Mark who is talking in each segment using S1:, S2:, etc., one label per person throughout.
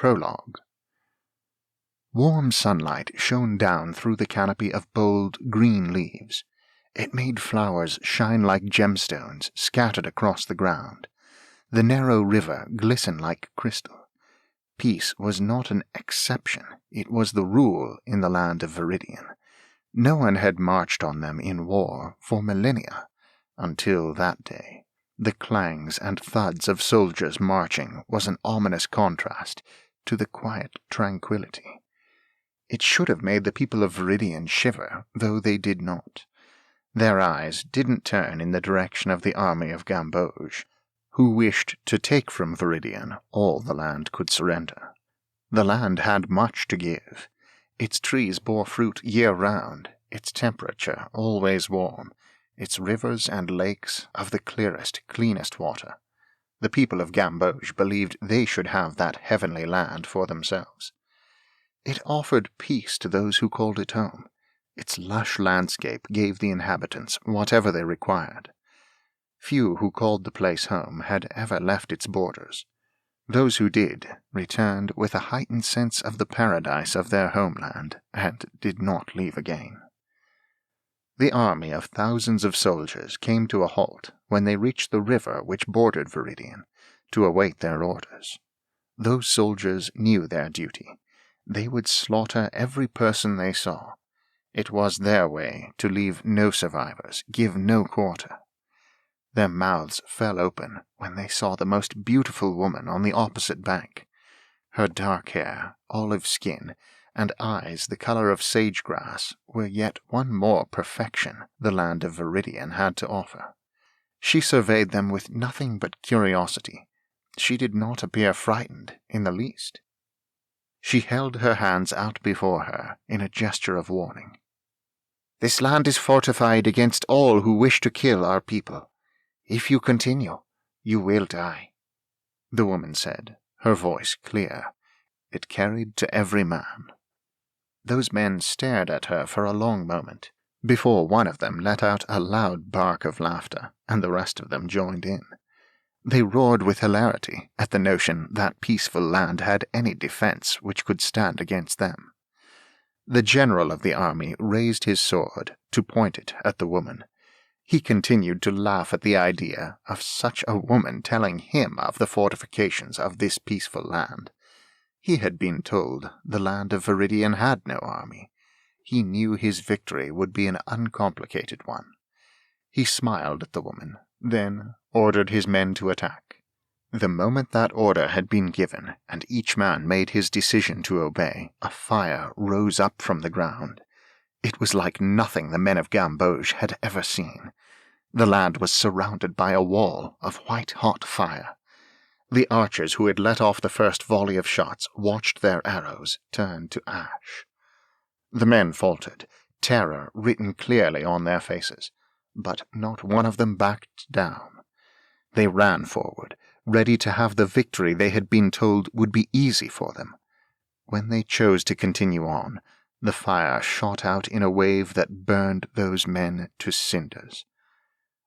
S1: Prologue. Warm sunlight shone down through the canopy of bold green leaves. It made flowers shine like gemstones scattered across the ground. The narrow river glistened like crystal. Peace was not an exception, it was the rule in the land of Viridian. No one had marched on them in war for millennia, until that day. The clangs and thuds of soldiers marching was an ominous contrast to the quiet tranquility. It should have made the people of Viridian shiver, though they did not. Their eyes didn't turn in the direction of the army of Gamboge, who wished to take from Viridian all the land could surrender. The land had much to give. Its trees bore fruit year-round, its temperature always warm, its rivers and lakes of the clearest, cleanest water. The people of Gamboge believed they should have that heavenly land for themselves. It offered peace to those who called it home. Its lush landscape gave the inhabitants whatever they required. Few who called the place home had ever left its borders. Those who did returned with a heightened sense of the paradise of their homeland and did not leave again. The army of thousands of soldiers came to a halt when they reached the river which bordered Viridian, to await their orders. Those soldiers knew their duty. They would slaughter every person they saw. It was their way to leave no survivors, give no quarter. Their mouths fell open when they saw the most beautiful woman on the opposite bank. Her dark hair, olive skin, and eyes the color of sage-grass were yet one more perfection the land of Viridian had to offer. She surveyed them with nothing but curiosity. She did not appear frightened in the least. She held her hands out before her in a gesture of warning. "This land is fortified against all who wish to kill our people. If you continue, you will die," the woman said, her voice clear. It carried to every man. Those men stared at her for a long moment, before one of them let out a loud bark of laughter, and the rest of them joined in. They roared with hilarity at the notion that peaceful land had any defense which could stand against them. The general of the army raised his sword to point it at the woman. He continued to laugh at the idea of such a woman telling him of the fortifications of this peaceful land. He had been told the land of Viridian had no army. He knew his victory would be an uncomplicated one. He smiled at the woman, then ordered his men to attack. The moment that order had been given, and each man made his decision to obey, a fire rose up from the ground. It was like nothing the men of Gamboge had ever seen. The land was surrounded by a wall of white-hot fire. The archers who had let off the first volley of shots watched their arrows turn to ash. The men faltered, terror written clearly on their faces, but not one of them backed down. They ran forward, ready to have the victory they had been told would be easy for them. When they chose to continue on, the fire shot out in a wave that burned those men to cinders.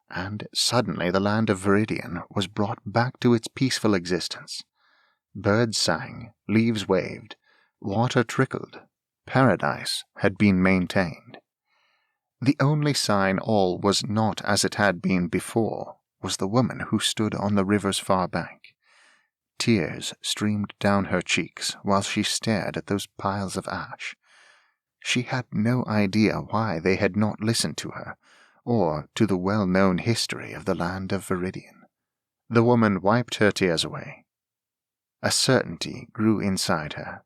S1: And suddenly the land of Viridian was brought back to its peaceful existence. Birds sang, leaves waved, water trickled, paradise had been maintained. The only sign all was not as it had been before was the woman who stood on the river's far bank. Tears streamed down her cheeks while she stared at those piles of ash. She had no idea why they had not listened to her, or to the well-known history of the land of Viridian. The woman wiped her tears away. A certainty grew inside her.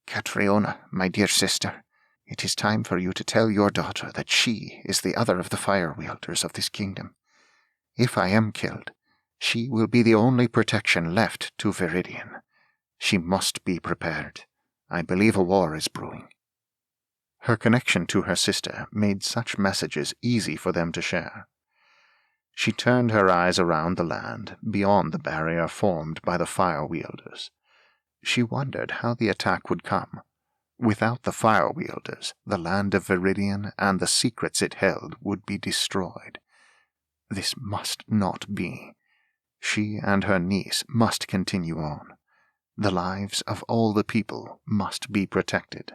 S1: "Catriona, my dear sister, it is time for you to tell your daughter that she is the other of the fire-wielders of this kingdom. If I am killed, she will be the only protection left to Viridian. She must be prepared. I believe a war is brewing." Her connection to her sister made such messages easy for them to share. She turned her eyes around the land, beyond the barrier formed by the fire-wielders. She wondered how the attack would come. Without the fire-wielders, the land of Viridian and the secrets it held would be destroyed. This must not be. She and her niece must continue on. The lives of all the people must be protected.